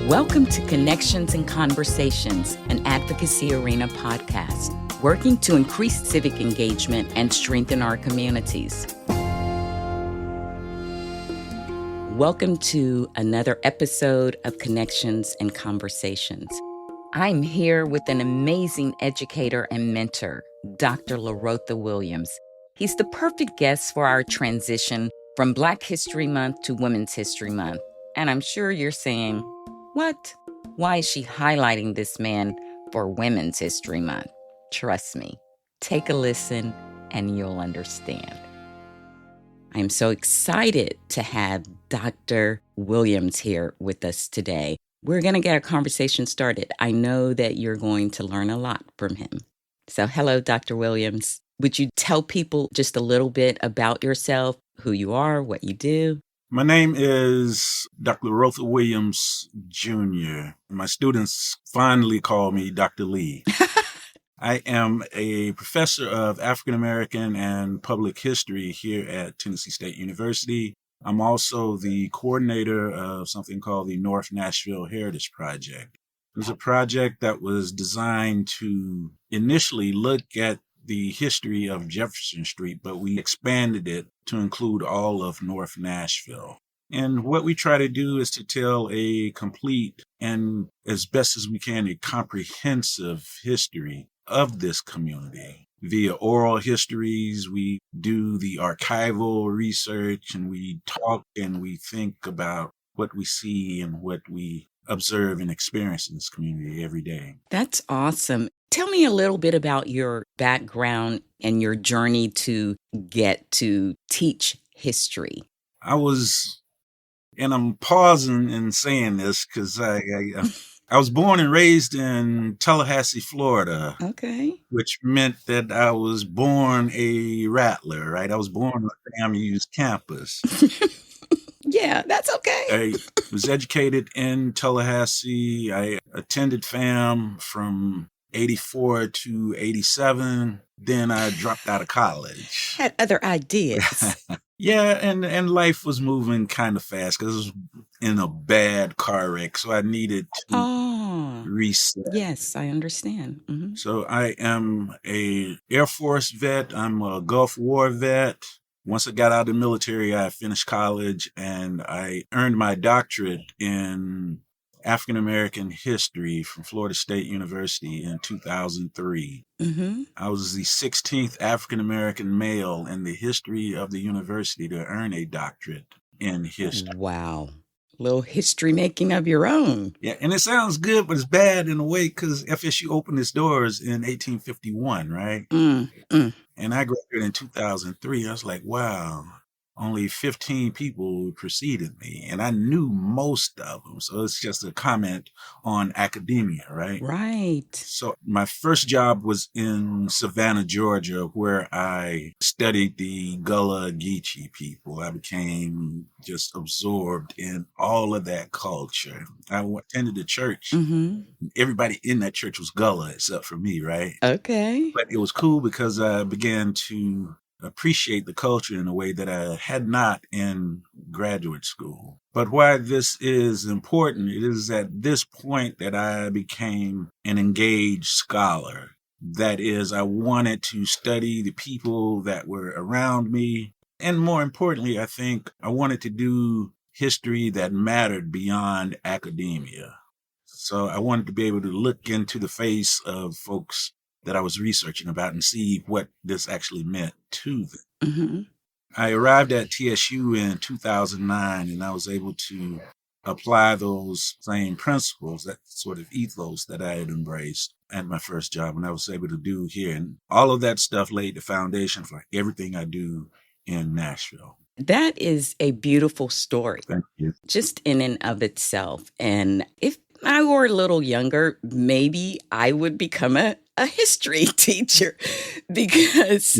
Welcome to Connections and Conversations, an advocacy arena podcast, working to increase civic engagement and strengthen our communities. Welcome to another episode of Connections and Conversations. I'm here with an amazing educator and mentor, Dr. Learotha Williams. He's the perfect guest for our transition from Black History Month to Women's History Month. And I'm sure you're saying, what? Why is she highlighting this man for Women's History Month? Trust me, take a listen and you'll understand. I'm so excited to have Dr. Williams here with us today. We're going to get our conversation started. I know that you're going to learn a lot from him. So hello, Dr. Williams. Would you tell people just a little bit about yourself, who you are, what you do? My name is Dr. Learotha Williams, Jr. My students fondly call me Dr. Lee. I am a professor of African American and public history here at Tennessee State University. I'm also the coordinator of something called the North Nashville Heritage Project. It was a project that was designed to initially look at the history of Jefferson Street, but we expanded it to include all of North Nashville. And what we try to do is to tell a complete and, as best as we can, a comprehensive history of this community. Via oral histories, we do the archival research, and we talk and we think about what we see and what we observe and experience in this community every day. That's awesome. Tell me a little bit about your background and your journey to get to teach history. And I'm pausing and saying this because I was born and raised in Tallahassee, Florida. Okay. Which meant that I was born a rattler, right? I was born on FAMU's campus. Yeah, that's okay. I was educated in Tallahassee. I attended FAM from 84 to 87. Then I dropped out of college. Had other ideas. Yeah, and life was moving kind of fast because I was in a bad car wreck, so I needed to reset. Yes, I understand. Mm-hmm. So I am a Air Force vet. I'm a Gulf War vet. Once I got out of the military, I finished college and I earned my doctorate in African American history from Florida State University in 2003. Mm-hmm. I was the 16th African American male in the history of the university to earn a doctorate in history. Wow. Little history making of your own. Yeah, and it sounds good, but it's bad in a way because FSU opened its doors in 1851, right? And I graduated in 2003. I was like, wow. Only 15 people preceded me, and I knew most of them. So it's just a comment on academia, right? Right. So my first job was in Savannah, Georgia, where I studied the Gullah Geechee people. I became just absorbed in all of that culture. I attended a church. Mm-hmm. Everybody in that church was Gullah except for me, right? Okay. But it was cool because I began to appreciate the culture in a way that I had not in graduate school. But why this is important, it is at this point that I became an engaged scholar. That is, I wanted to study the people that were around me. And more importantly, I think I wanted to do history that mattered beyond academia. So I wanted to be able to look into the face of folks that I was researching about and see what this actually meant to them. Mm-hmm. I arrived at TSU in 2009, and I was able to apply those same principles, that sort of ethos that I had embraced at my first job, and I was able to do here. And all of that stuff laid the foundation for everything I do in Nashville. That is a beautiful story. Thank you. Just in and of itself. And if I were a little younger, maybe I would become a history teacher because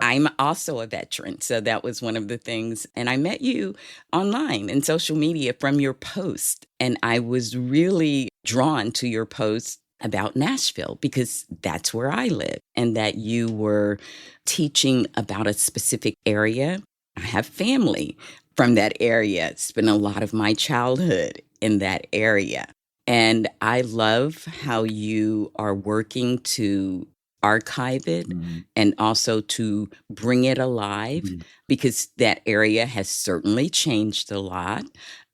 I'm also a veteran. So that was one of the things. And I met you online and social media from your post. And I was really drawn to your post about Nashville because that's where I live, and that you were teaching about a specific area. I have family from that area. Spent a lot of my childhood in that area. And I love how you are working to archive it Mhm. and also to bring it alive Mhm. because that area has certainly changed a lot.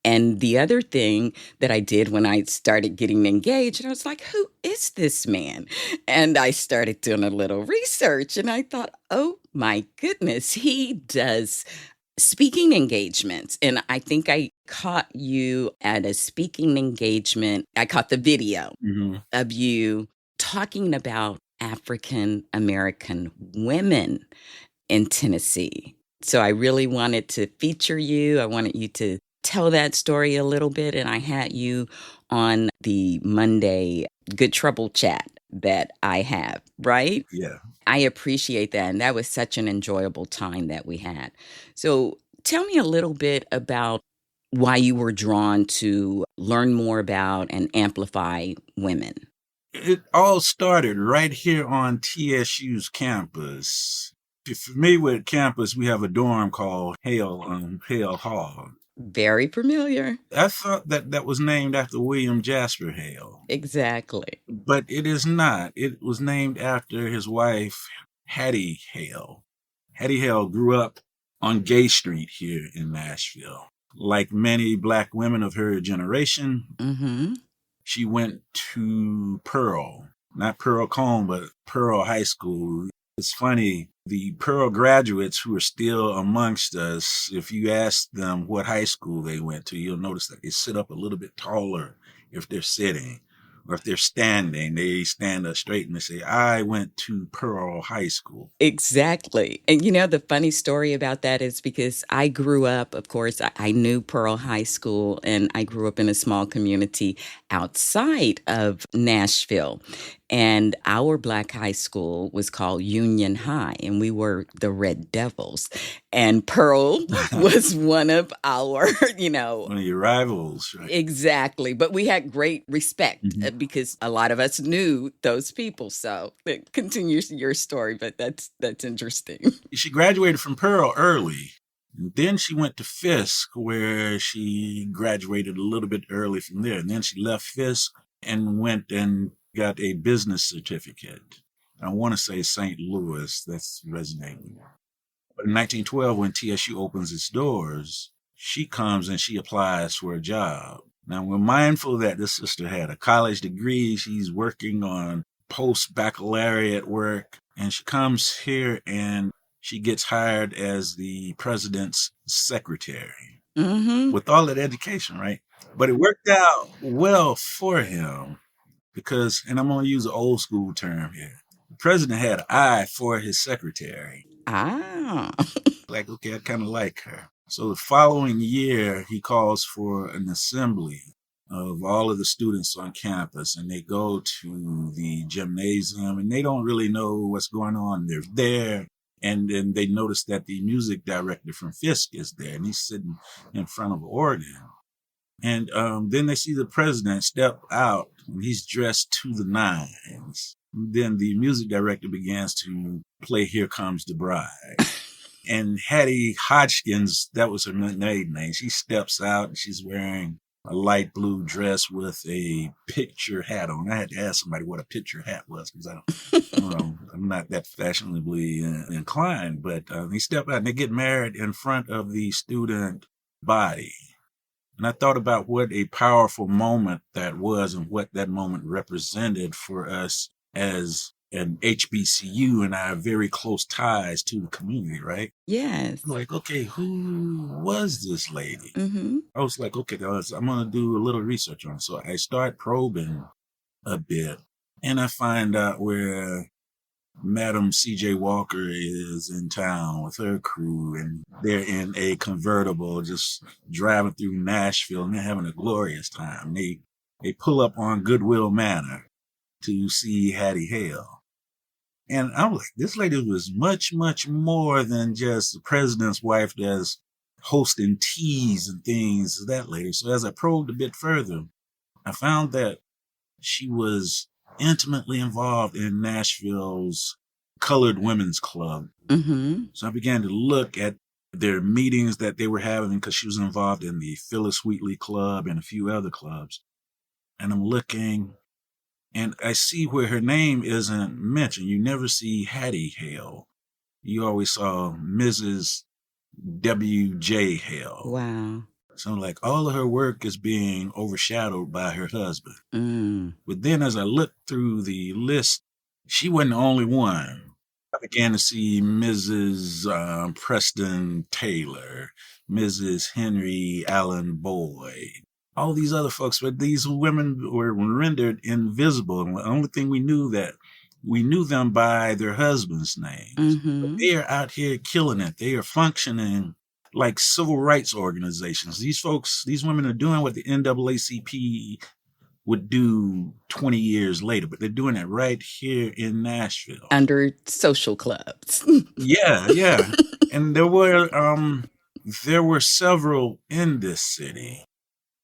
And the other thing that I did when I started getting engaged, I was like, who is this man? And I started doing a little research and I thought, oh my goodness, he does speaking engagements. And I think I caught you at a speaking engagement. I caught the video Mhm. of you talking about African American women in Tennessee. So I really wanted to feature you. I wanted you to tell that story a little bit. And I had you on the Monday Good Trouble chat that I have, right? Yeah. I appreciate that. And that was such an enjoyable time that we had. So tell me a little bit about why you were drawn to learn more about and amplify women. It all started right here on TSU's campus. If you're familiar with campus, we have a dorm called Hale Hall. Very familiar. I thought that that was named after William Jasper Hale, Exactly. but it is not. It was named after his wife, Hattie Hale. Hattie Hale grew up on Gay Street here in Nashville. Like many black women of her generation, Mm-hmm. she went to Pearl, not Pearl Cone, but Pearl High School. It's funny, the Pearl graduates who are still amongst us, if you ask them what high school they went to, you'll notice that they sit up a little bit taller if they're sitting. Or if they're standing, they stand up straight and they say, I went to Pearl High School. Exactly. And the funny story about that is because I grew up, of course, I knew Pearl High School and I grew up in a small community outside of Nashville. And our black high school was called Union High, and we were the Red Devils. And Pearl was one of our, One of your rivals, right? exactly. But we had great respect Mhm. because a lot of us knew those people. So it continues your story, but that's interesting. She graduated from Pearl early. And then she went to Fisk, where she graduated a little bit early from there. And then she left Fisk and went and got a business certificate. I want to say St. Louis. That's resonating. But in 1912, when TSU opens its doors, she comes and she applies for a job. Now, we're mindful that this sister had a college degree. She's working on post-baccalaureate work. And she comes here and she gets hired as the president's secretary Mm-hmm. with all that education, right? But it worked out well for him because, and I'm going to use an old school term here, the president had an eye for his secretary. Ah. Like, okay, I kind of like her. So the following year, he calls for an assembly of all of the students on campus, and they go to the gymnasium, and they don't really know what's going on. They're there, and then they notice that the music director from Fisk is there, and he's sitting in front of an organ. And then they see the president step out, and he's dressed to the nines. Then the music director begins to play Here Comes the Bride. And Hattie Hodgkins, that was her maiden name, she steps out and she's wearing a light blue dress with a picture hat on. I had to ask somebody what a picture hat was because I don't know, I'm not that fashionably inclined. But they step out and they get married in front of the student body. And I thought about what a powerful moment that was and what that moment represented for us as an HBCU and our very close ties to the community, right? Yes. Like, okay, who was this lady? Mm-hmm. I was like, okay, guys, I'm going to do a little research on it. So I start probing a bit and I find out where Madam C.J. Walker is in town with her crew, and they're in a convertible just driving through Nashville, and they're having a glorious time. They pull up on Goodwill Manor to see Hattie Hale. And I'm like, this lady was much, much more than just the president's wife that's hosting teas and things of that lady. So as I probed a bit further, I found that she was intimately involved in Nashville's Colored Women's Club. Mm-hmm. So I began to look at their meetings that they were having because she was involved in the Phyllis Wheatley Club and a few other clubs. and I'm looking, and I see where her name isn't mentioned. You never see Hattie Hale. You always saw Mrs. W.J. Hale. Wow. So like all of her work is being overshadowed by her husband. Mm. But then as I looked through the list, she wasn't the only one. I began to see Mrs. Preston Taylor, Mrs. Henry Allen Boyd, all these other folks, but these women were rendered invisible. And the only thing we knew them by their husbands' names. But Mm-hmm. they are out here killing it. They are functioning like civil rights organizations. These folks, these women are doing what the NAACP would do 20 years later, but they're doing it right here in Nashville. Under social clubs. Yeah. And there were several in this city.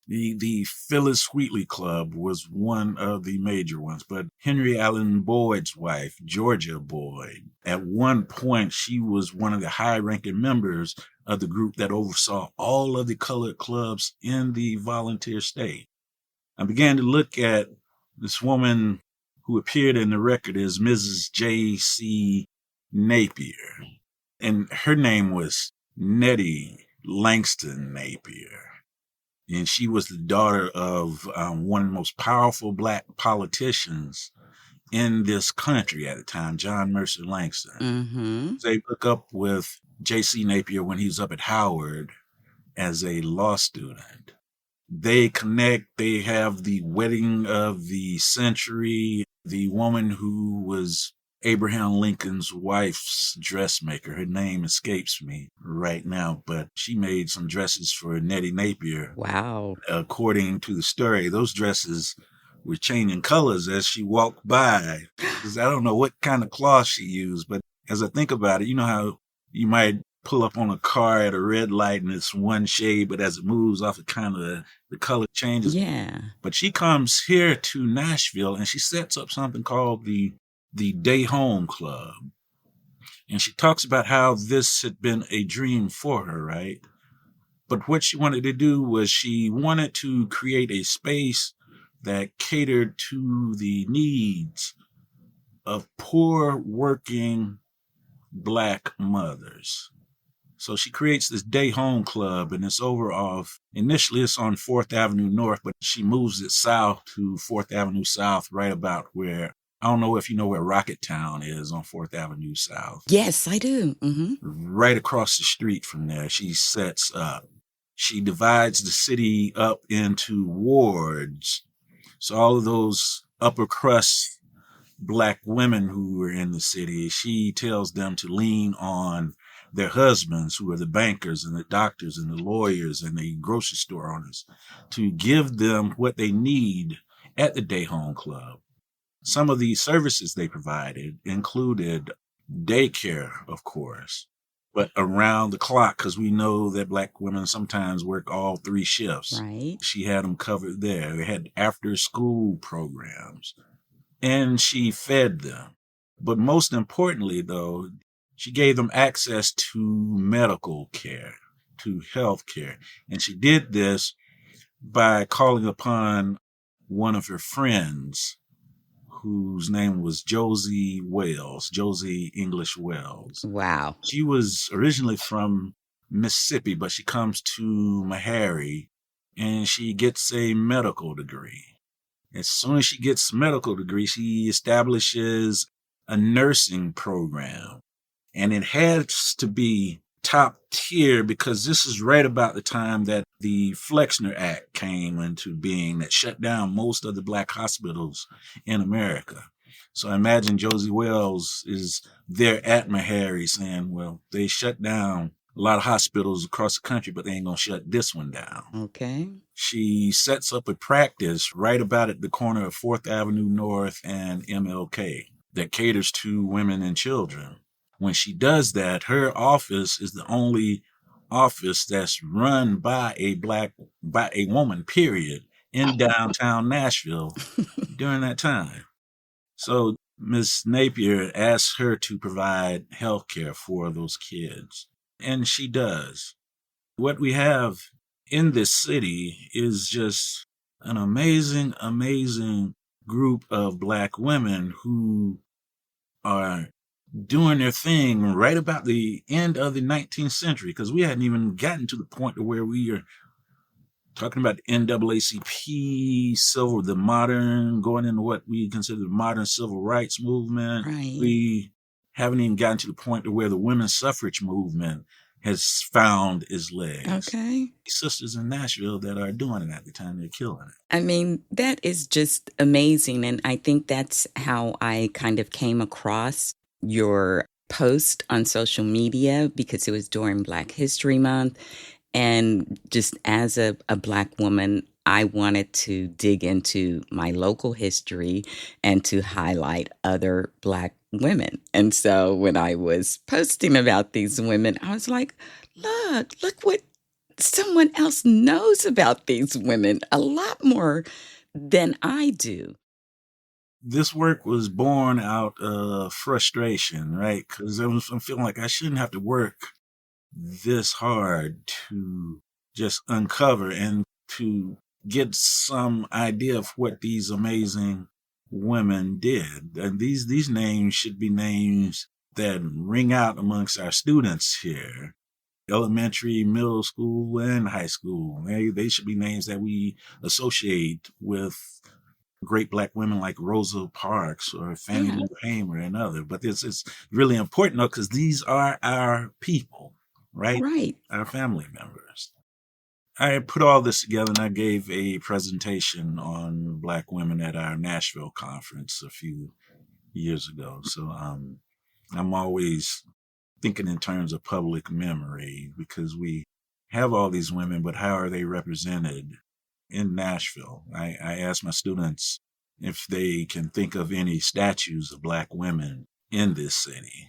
The Phyllis Wheatley Club was one of the major ones, but Henry Allen Boyd's wife, Georgia Boyd, at one point, she was one of the high-ranking members of the group that oversaw all of the colored clubs in the volunteer state. I began to look at this woman who appeared in the record as Mrs. J.C. Napier, and her name was Nettie Langston Napier. And she was the daughter of one of the most powerful black politicians in this country at the time, John Mercer Langston. Mm-hmm. They hooked up with J.C. Napier when he was up at Howard as a law student. They connect, they have the wedding of the century. The woman who was Abraham Lincoln's wife's dressmaker, her name escapes me right now, but she made some dresses for Nettie Napier. Wow. According to the story, those dresses were changing colors as she walked by. Because I don't know what kind of cloth she used, but as I think about it, you know how you might pull up on a car at a red light and it's one shade, but as it moves off, it kind of the color changes. Yeah. But she comes here to Nashville and she sets up something called the Day Home Club. And she talks about how this had been a dream for her, right? But what she wanted to do was she wanted to create a space that catered to the needs of poor working black mothers. So she creates this Day Home Club, and it's over off, initially it's on 4th Avenue North, but she moves it south to 4th Avenue South, right about where, I don't know if you know where Rocketown is on 4th Avenue South. Yes, I do. Mm-hmm. Right across the street from there, she sets up. She divides the city up into wards. So all of those upper crust black women who were in the city, she tells them to lean on their husbands, who are the bankers and the doctors and the lawyers and the grocery store owners, to give them what they need at the Day Home Club. Some of the services they provided included daycare, of course, but around the clock, because we know that black women sometimes work all 3 shifts. Right. She had them covered there. They had after school programs, and she fed them. But most importantly, though, she gave them access to medical care, to health care. And she did this by calling upon one of her friends, whose name was Josie English Wells. Wow. She was originally from Mississippi, but she comes to Meharry and she gets a medical degree. As soon as she gets a medical degree, she establishes a nursing program. And it has to be top tier because this is right about the time that the Flexner Act came into being that shut down most of the black hospitals in America. So I imagine Josie Wells is there at Meharry saying, well, they shut down a lot of hospitals across the country, but they ain't going to shut this one down. Okay. She sets up a practice right about at the corner of 4th Avenue North and MLK that caters to women and children. When she does that, her office is the only office that's run by a woman, period, in downtown Nashville during that time. So Ms. Napier asks her to provide health care for those kids, and she does. What we have in this city is just an amazing, amazing group of Black women who are doing their thing right about the end of the 19th century, because we hadn't even gotten to the point to where we are talking about the NAACP, the modern, going into what we consider the modern civil rights movement. Right. We haven't even gotten to the point to where the women's suffrage movement has found its legs. Okay. Sisters in Nashville that are doing it at the time, they're killing it. I mean, that is just amazing. And I think that's how I kind of came across your post on social media because it was during Black History Month. And just as a Black woman, I wanted to dig into my local history and to highlight other Black women. And so when I was posting about these women, I was like, look what someone else knows about these women, a lot more than I do. This work was born out of frustration, right? Because I'm feeling like I shouldn't have to work this hard to just uncover and to get some idea of what these amazing women did. And these names should be names that ring out amongst our students here. Elementary, middle school, and high school. They should be names that we associate with great Black women like Rosa Parks or Fannie Lou Hamer and other. But it's really important though, because these are our people, right? Right. Our family members. I put all this together and I gave a presentation on Black women at our Nashville conference a few years ago. So I'm always thinking in terms of public memory because we have all these women, but how are they represented in Nashville? I asked my students if they can think of any statues of Black women in this city.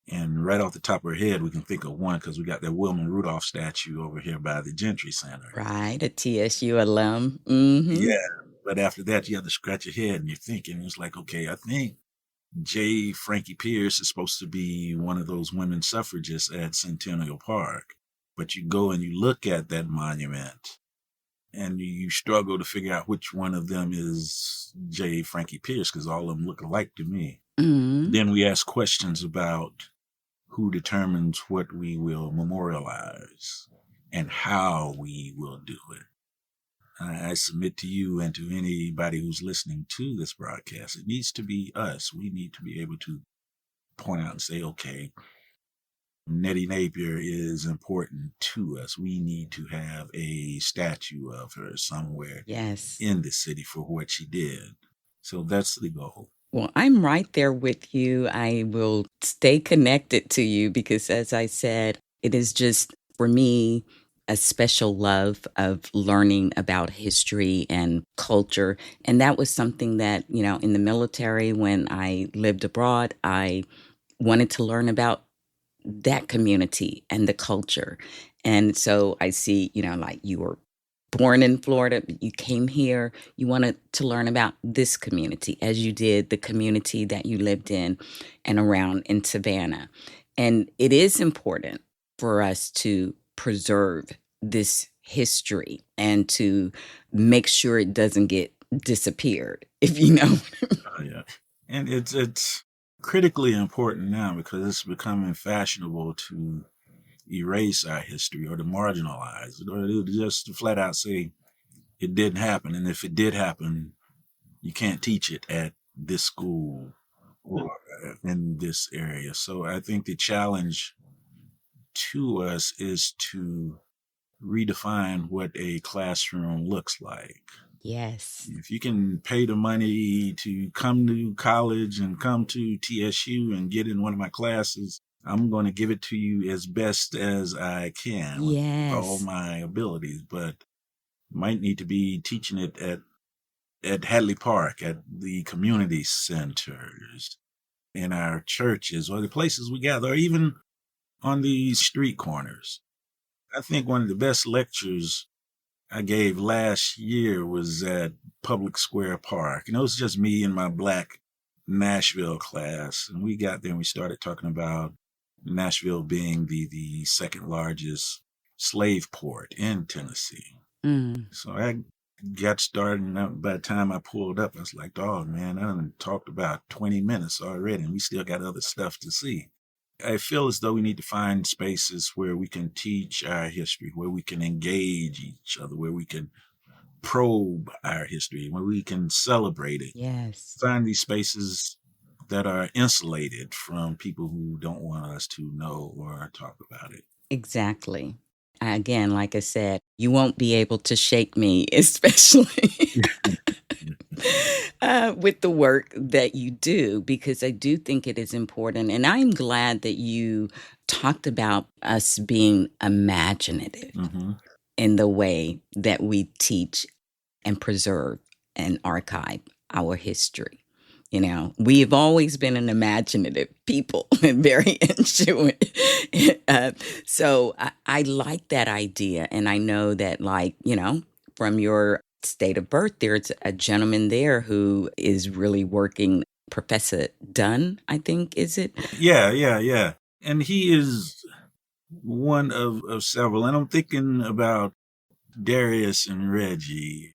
And right off the top of our head, we can think of one because we got that Wilma Rudolph statue over here by the Gentry Center. Right, a TSU alum. Mm-hmm. Yeah, but after that, you have to scratch your head and you're thinking, it's like, okay, I think J. Frankie Pierce is supposed to be one of those women suffragists at Centennial Park. But you go and you look at that monument and you struggle to figure out which one of them is J. Frankie Pierce because all of them look alike to me. Mm-hmm. Then we ask questions about who determines what we will memorialize and how we will do it. I submit to you and to anybody who's listening to this broadcast, it needs to be us. We need to be able to point out and say, okay, Nettie Napier is important to us. We need to have a statue of her somewhere in the city for what she did. So that's the goal. Well, I'm right there with you. I will stay connected to you because, as I said, it is just, for me, a special love of learning about history and culture. And that was something that, in the military, when I lived abroad, I wanted to learn about that community and the culture. And so I see, like you were born in Florida, you came here, you wanted to learn about this community as you did the community that you lived in and around in Savannah. And it is important for us to preserve this history and to make sure it doesn't get disappeared, if you know. Yeah. And it's critically important now because it's becoming fashionable to erase our history or to marginalize it or just to flat out say it didn't happen. And if it did happen, you can't teach it at this school or in this area. So I think the challenge to us is to redefine what a classroom looks like. Yes. If you can pay the money to come to college and come to TSU and get in one of my classes, I'm going to give it to you as best as I can with all my abilities, but might need to be teaching it at Hadley Park, at the community centers, in our churches, or the places we gather, or even on the street corners. I think one of the best lectures I gave last year was at Public Square Park. And it was just me and my Black Nashville class. And we got there and we started talking about Nashville being the second largest slave port in Tennessee. So I got started, and by the time I pulled up, I was like, "Oh man, I done talked about 20 minutes already, and we still got other stuff to see." I feel as though we need to find spaces where we can teach our history, where we can engage each other, where we can probe our history, where we can celebrate it. Yes. Find these spaces that are insulated from people who don't want us to know or talk about it. Exactly. Again, like I said, you won't be able to shake me, especially with the work that you do, because I do think it is important. And I'm glad that you talked about us being imaginative Mm-hmm. in the way that we teach and preserve and archive our history. You know, we've always been an imaginative people and very intuitive. So I like that idea. And I know that, like, you know, from your state of birth, there's a gentleman there who is really working, Professor Dunn, I think, is it? Yeah. And he is one of several. And I'm thinking about Darius and Reggie.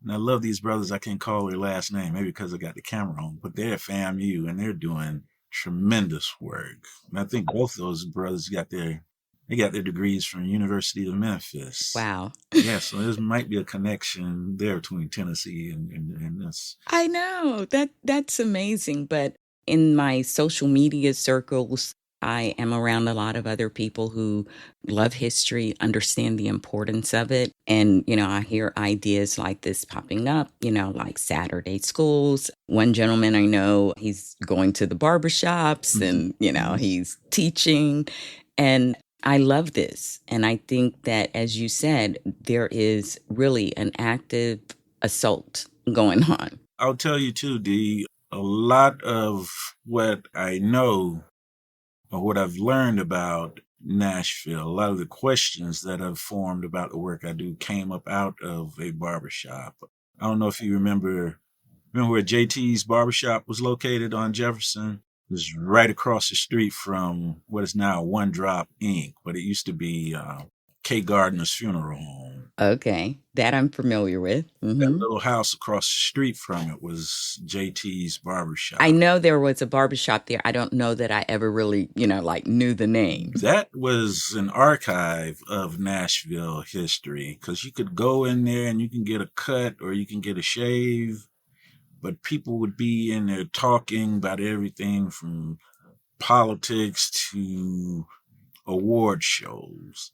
And I love these brothers. I can't call their last name, maybe because I got the camera on, but they're at FAMU and they're doing tremendous work. And I think both those brothers got their degrees from University of Memphis. Wow. Yeah, so there might be a connection there between Tennessee and this. I know that's amazing. But in my social media circles, I am around a lot of other people who love history, understand the importance of it. And, you know, I hear ideas like this popping up, you know, like Saturday schools. One gentleman I know, he's going to the barbershops and, you know, he's teaching. And I love this. And I think that, as you said, there is really an active assault going on. I'll tell you too, Dee, a lot of what I know or what I've learned about Nashville, a lot of the questions that have formed about the work I do came up out of a barbershop. I don't know if you remember where JT's barbershop was located on Jefferson? It was right across the street from what is now One Drop Inc., but it used to be Kay Gardner's funeral home. Okay, that I'm familiar with. That little house across the street from it was JT's barbershop. I know there was a barbershop there. I don't know that I ever really, you know, like knew the name. That was an archive of Nashville history because you could go in there and you can get a cut or you can get a shave, but people would be in there talking about everything from politics to award shows.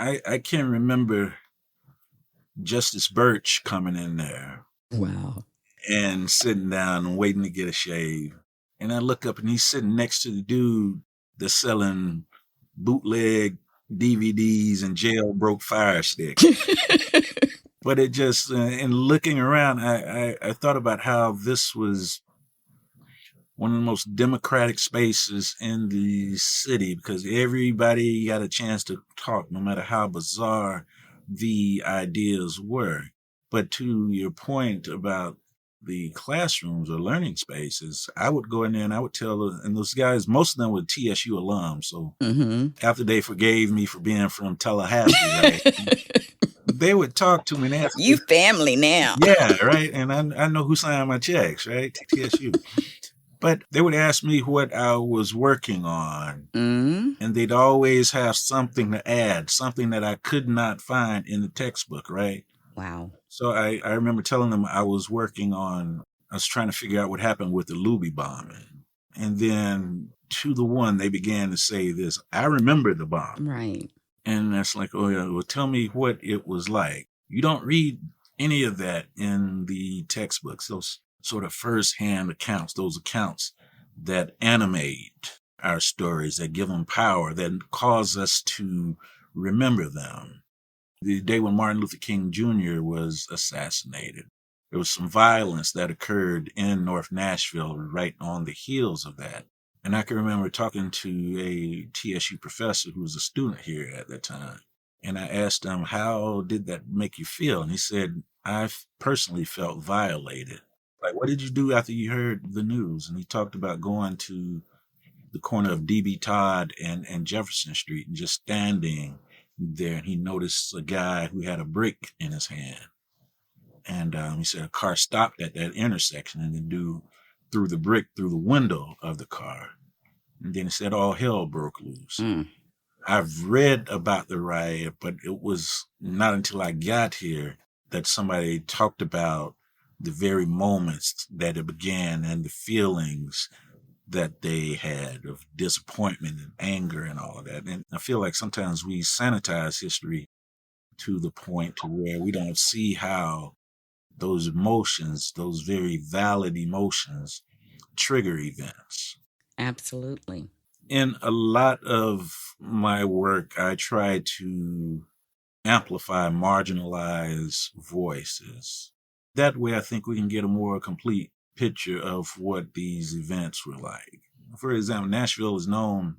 I can remember Justice Birch coming in there. Wow. And sitting down and waiting to get a shave. And I look up and he's sitting next to the dude that's selling bootleg DVDs and jailbroke fire sticks. But it just, in looking around, I thought about how this was one of the most democratic spaces in the city because everybody got a chance to talk, no matter how bizarre the ideas were. But to your point about the classrooms or learning spaces, I would go in there and I would tell, and those guys, most of them were TSU alums. So after they forgave me for being from Tallahassee, right, they would talk to me and ask you family now. Yeah, right. And I know who signed my checks, right? TSU. But they would ask me what I was working on. And they'd always have something to add, something that I could not find in the textbook, right? Wow. So I remember telling them I was trying to figure out what happened with the Luby bombing. And then 2-1, they began to say this, I remember the bomb. Right. And that's like, oh yeah, well, tell me what it was like. You don't read any of that in the textbooks, those sort of first-hand accounts, those accounts that animate our stories, that give them power, that cause us to remember them. The day when Martin Luther King Jr. was assassinated, there was some violence that occurred in North Nashville right on the heels of that. And I can remember talking to a TSU professor who was a student here at that time. And I asked him, how did that make you feel? And he said, I personally felt violated. Like, what did you do after you heard the news? And he talked about going to the corner of D.B. Todd and Jefferson Street and just standing there. And he noticed a guy who had a brick in his hand. And he said a car stopped at that intersection and then threw the brick through the window of the car. And then he said all hell broke loose. I've read about the riot, but it was not until I got here that somebody talked about the very moments that it began and the feelings that they had of disappointment and anger and all of that. And I feel like sometimes we sanitize history to the point to where we don't see how those emotions, those very valid emotions, trigger events. Absolutely. In a lot of my work, I try to amplify marginalized voices. That way, I think we can get a more complete picture of what these events were like. For example, Nashville is known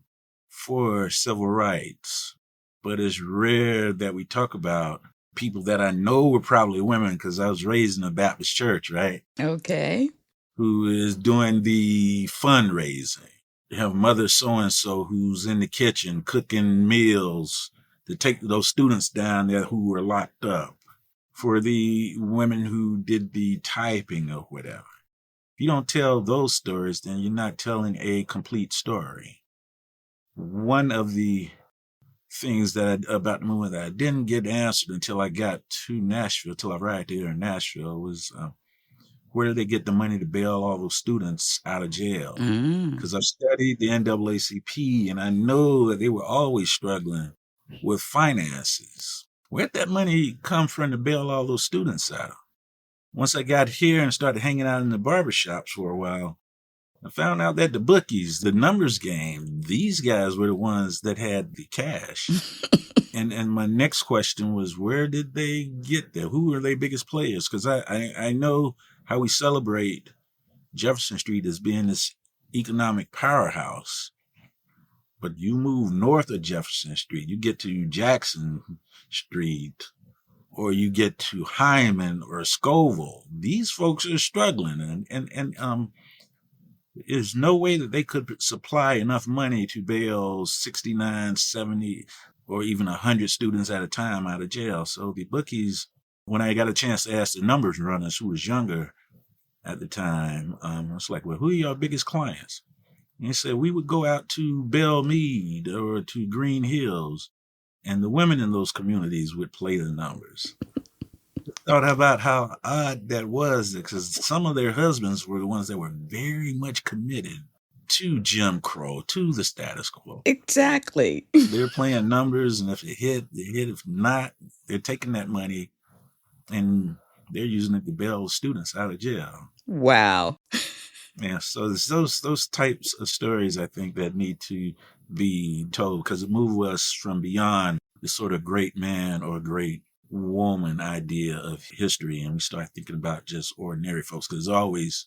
for civil rights, but it's rare that we talk about people that I know were probably women because I was raised in a Baptist church, right? Okay. Who is doing the fundraising. You have Mother so-and-so who's in the kitchen cooking meals to take those students down there who were locked up. For the women who did the typing or whatever. If you don't tell those stories, then you're not telling a complete story. One of the things about the movement that I didn't get answered until I got to Nashville, till I arrived here in Nashville, was where did they get the money to bail all those students out of jail? Because I've studied the NAACP and I know that they were always struggling with finances. Where'd that money come from to bail all those students out? Once I got here and started hanging out in the barbershops for a while, I found out that the bookies, the numbers game, these guys were the ones that had the cash. And my next question was, where did they get there? Who are their biggest players? Because I know how we celebrate Jefferson Street as being this economic powerhouse. But you move north of Jefferson Street, you get to Jackson Street, or you get to Hyman or Scoville. These folks are struggling, and there's no way that they could supply enough money to bail 69, 70, or even 100 students at a time out of jail. So the bookies, when I got a chance to ask the numbers runners who was younger at the time, I was like, well, who are your biggest clients? And he said, we would go out to Belle Meade or to Green Hills, and the women in those communities would play the numbers. Thought about how odd that was, because some of their husbands were the ones that were very much committed to Jim Crow, to the status quo. Exactly. They're playing numbers, and if it hit, they hit. If not, they're taking that money and they're using it to bail students out of jail. Wow. Yeah, so it's those types of stories, I think, that need to be told, because it moves us from beyond the sort of great man or great woman idea of history, and we start thinking about just ordinary folks, because there's always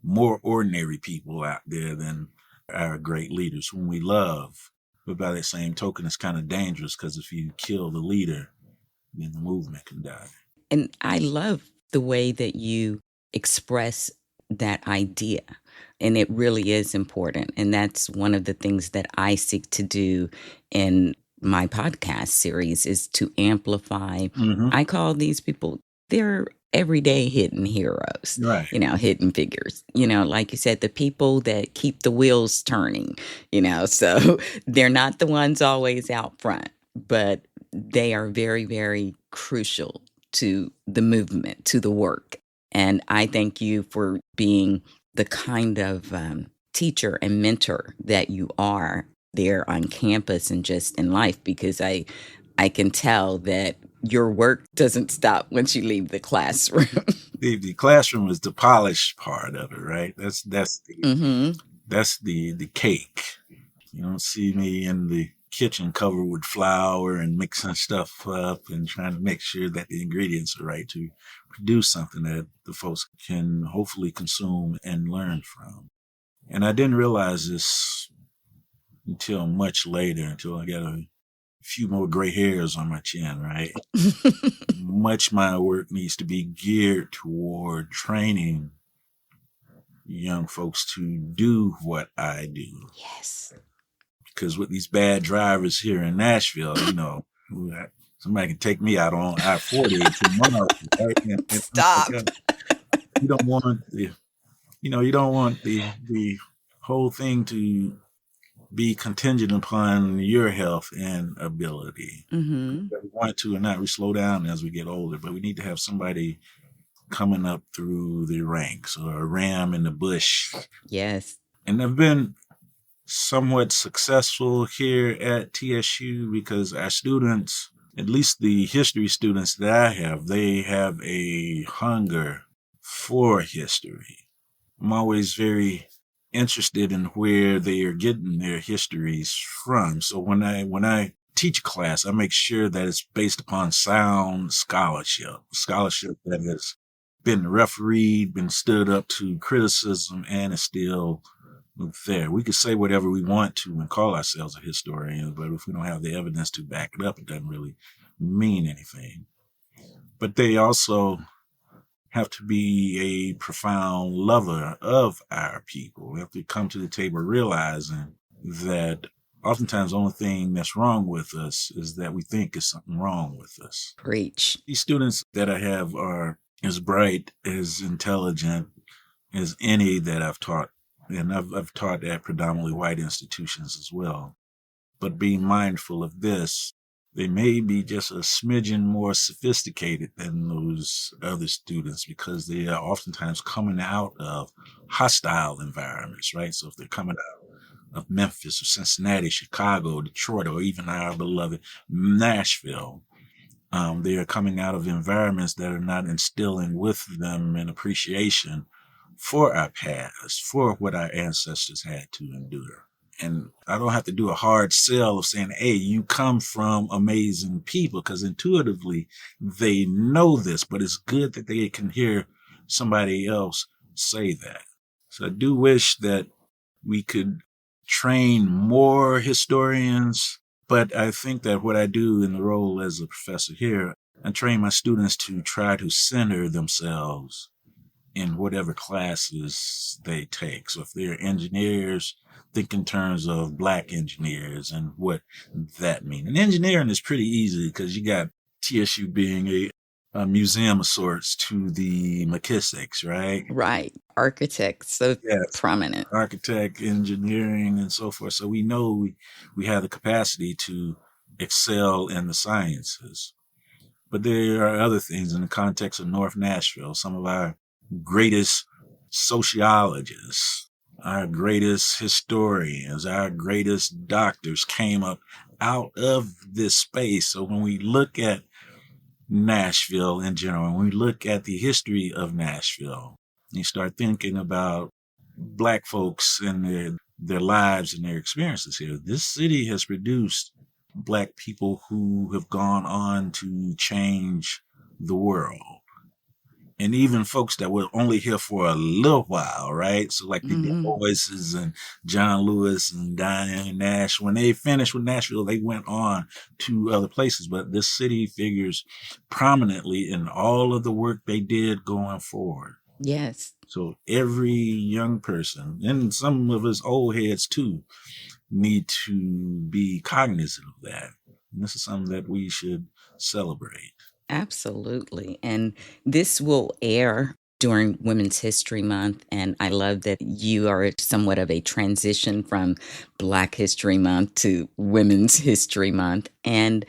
more ordinary people out there than our great leaders whom we love. But by that same token, it's kind of dangerous, because if you kill the leader, then the movement can die. And I love the way that you express that idea. And it really is important. And that's one of the things that I seek to do in my podcast series, is to amplify. I call these people, they're everyday hidden heroes, Right. Hidden figures, like you said, the people that keep the wheels turning, so they're not the ones always out front, but they are very, very crucial to the movement, to the work. And I thank you for being the kind of teacher and mentor that you are there on campus and just in life, because I can tell that your work doesn't stop once you leave the classroom. The classroom is the polished part of it, right? That's the cake. You don't see me in the kitchen covered with flour and mixing stuff up and trying to make sure that the ingredients are right to produce something that the folks can hopefully consume and learn from. And I didn't realize this until much later, until I got a few more gray hairs on my chin, right? Much my work needs to be geared toward training young folks to do what I do. Yes. Because with these bad drivers here in Nashville, somebody can take me out on I-40 tomorrow, right? And I'm like, Stop. you don't want you don't want the whole thing to be contingent upon your health and ability. Mm-hmm. We want to, and not we slow down as we get older, but we need to have somebody coming up through the ranks or a ram in the bush. Yes. And I've been somewhat successful here at TSU because our students, at least the history students that I have, they have a hunger for history. I'm always very interested in where they are getting their histories from. So when I teach a class, I make sure that it's based upon sound scholarship that has been refereed, been stood up to criticism, and is still there. We could say whatever we want to and call ourselves a historian, but if we don't have the evidence to back it up, it doesn't really mean anything. But they also have to be a profound lover of our people. We have to come to the table realizing that oftentimes the only thing that's wrong with us is that we think is something wrong with us. Preach. These students that I have are as bright, as intelligent as any that I've taught. And I've taught at predominantly white institutions as well. But being mindful of this, they may be just a smidgen more sophisticated than those other students because they are oftentimes coming out of hostile environments, right? So if they're coming out of Memphis or Cincinnati, Chicago, Detroit, or even our beloved Nashville, they are coming out of environments that are not instilling with them an appreciation for our past, for what our ancestors had to endure. And I don't have to do a hard sell of saying, hey, you come from amazing people, because intuitively they know this, but it's good that they can hear somebody else say that. So I do wish that we could train more historians, but I think that what I do in the role as a professor here, I train my students to try to center themselves in whatever classes they take. So if they're engineers, think in terms of Black engineers and what that means. And engineering is pretty easy because you got TSU being a museum of sorts to the McKissicks, right? Right. Architects, so Yes. prominent. Architect, engineering, and so forth. So we know we have the capacity to excel in the sciences. But there are other things in the context of North Nashville. Some of our greatest sociologists, our greatest historians, our greatest doctors came up out of this space. So when we look at Nashville in general, when we look at the history of Nashville, you start thinking about Black folks and their lives and their experiences here. This city has produced Black people who have gone on to change the world. And even folks that were only here for a little while, right? So like the Du Boises and John Lewis and Diane Nash, when they finished with Nashville, they went on to other places. But this city figures prominently in all of the work they did going forward. Yes. So every young person, and some of us old heads too, need to be cognizant of that. And this is something that we should celebrate. Absolutely. And this will air during Women's History Month. And I love that you are somewhat of a transition from Black History Month to Women's History Month. And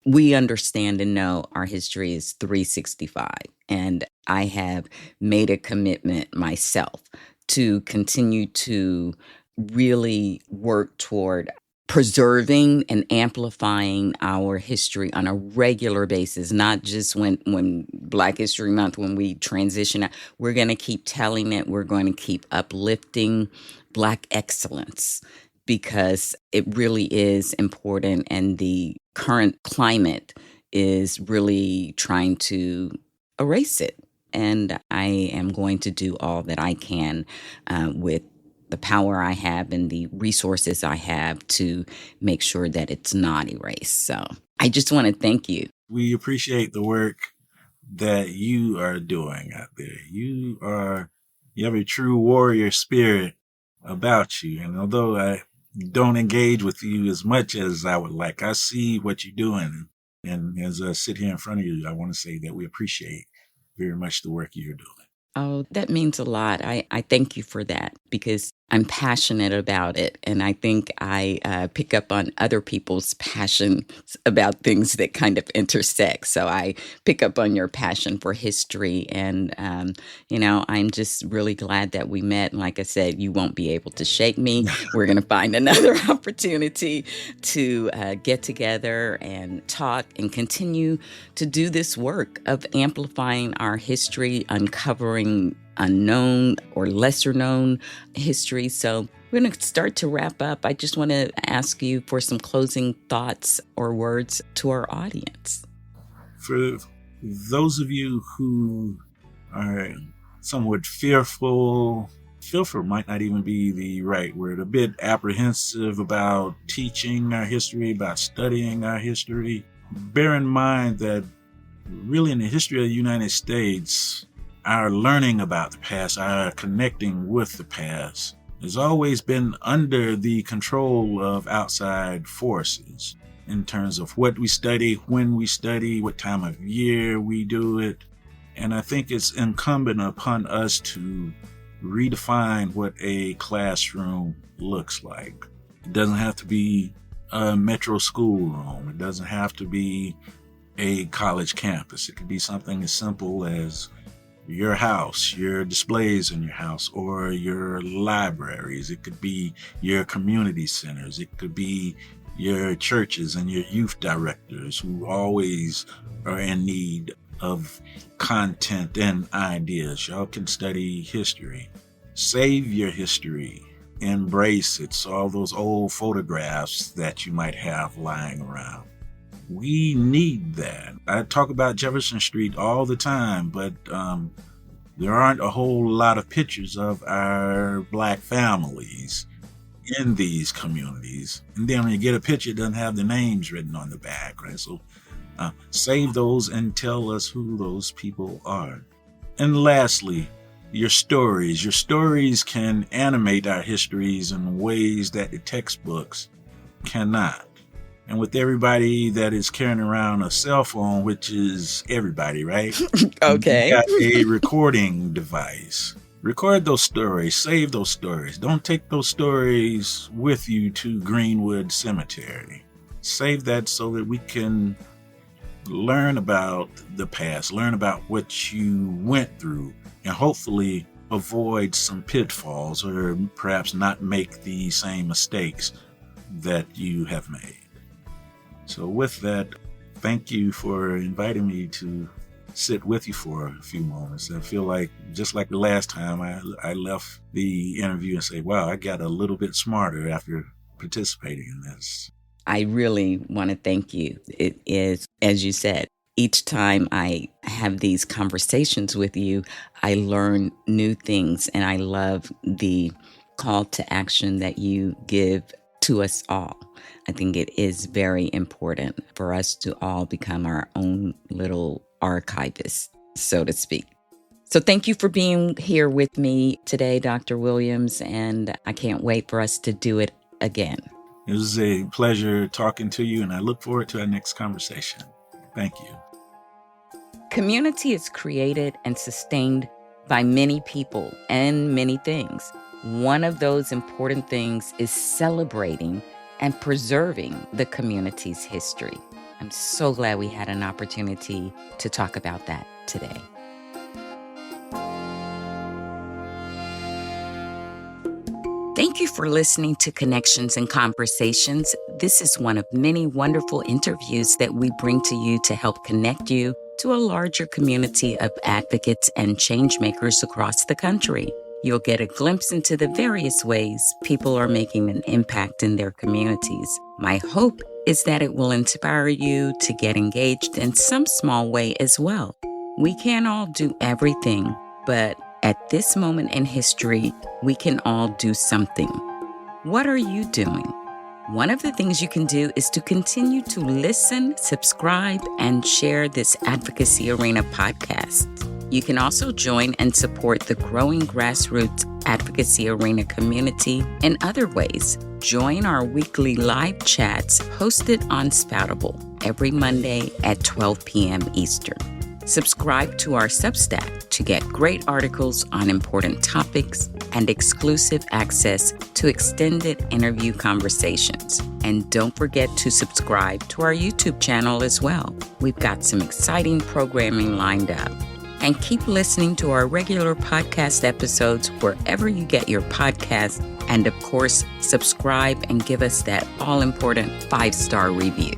we understand and know our history is 365. And I have made a commitment myself to continue to really work toward preserving and amplifying our history on a regular basis, not just when Black History Month, when we transition. We're going to keep telling it. We're going to keep uplifting Black excellence because it really is important, and the current climate is really trying to erase it. And I am going to do all that I can with the power I have and the resources I have to make sure that it's not erased. So I just want to thank you. We appreciate the work that you are doing out there. You have a true warrior spirit about you. And although I don't engage with you as much as I would like, I see what you're doing. And as I sit here in front of you, I want to say that we appreciate very much the work you're doing. Oh, that means a lot. I thank you for that because I'm passionate about it. And I think I pick up on other people's passions about things that kind of intersect. So I pick up on your passion for history. And, I'm just really glad that we met. And like I said, you won't be able to shake me. We're going to find another opportunity to get together and talk and continue to do this work of amplifying our history, uncovering unknown or lesser known history. So we're going to start to wrap up. I just want to ask you for some closing thoughts or words to our audience. For those of you who are somewhat fearful might not even be the right word, a bit apprehensive about teaching our history, about studying our history, bear in mind that really in the history of the United States, our learning about the past, our connecting with the past, has always been under the control of outside forces in terms of what we study, when we study, what time of year we do it. And I think it's incumbent upon us to redefine what a classroom looks like. It doesn't have to be a metro schoolroom. It doesn't have to be a college campus. It could be something as simple as your house, your displays in your house, or your libraries. It could be your community centers. It could be your churches and your youth directors who always are in need of content and ideas. Y'all can study history. Save your history. Embrace it. So all those old photographs that you might have lying around. We need that. I talk about Jefferson Street all the time, but there aren't a whole lot of pictures of our Black families in these communities. And then when you get a picture, it doesn't have the names written on the back, right? So save those and tell us who those people are. And lastly, your stories. Your stories can animate our histories in ways that the textbooks cannot. And with everybody that is carrying around a cell phone, which is everybody, right? Okay. You got a recording device. Record those stories. Save those stories. Don't take those stories with you to Greenwood Cemetery. Save that so that we can learn about the past, learn about what you went through, and hopefully avoid some pitfalls or perhaps not make the same mistakes that you have made. So with that, thank you for inviting me to sit with you for a few moments. I feel like, just like the last time, I left the interview and say, wow, I got a little bit smarter after participating in this. I really want to thank you. It is, as you said, each time I have these conversations with you, I learn new things, and I love the call to action that you give to us all. I think it is very important for us to all become our own little archivists, so to speak. So thank you for being here with me today, Dr. Williams, and I can't wait for us to do it again. It was a pleasure talking to you, and I look forward to our next conversation. Thank you. Community is created and sustained by many people and many things. One of those important things is celebrating and preserving the community's history. I'm so glad we had an opportunity to talk about that today. Thank you for listening to Connections and Conversations. This is one of many wonderful interviews that we bring to you to help connect you to a larger community of advocates and changemakers across the country. You'll get a glimpse into the various ways people are making an impact in their communities. My hope is that it will inspire you to get engaged in some small way as well. We can't all do everything, but at this moment in history, we can all do something. What are you doing? One of the things you can do is to continue to listen, subscribe, and share this Advocacy Arena podcast. You can also join and support the growing grassroots Advocacy Arena community in other ways. Join our weekly live chats hosted on Spoutable. every Monday at 12 p.m. Eastern. Subscribe to our Substack to get great articles on important topics and exclusive access to extended interview conversations. And don't forget to subscribe to our YouTube channel as well. We've got some exciting programming lined up. And keep listening to our regular podcast episodes wherever you get your podcasts. And of course, subscribe and give us that all-important 5-star review.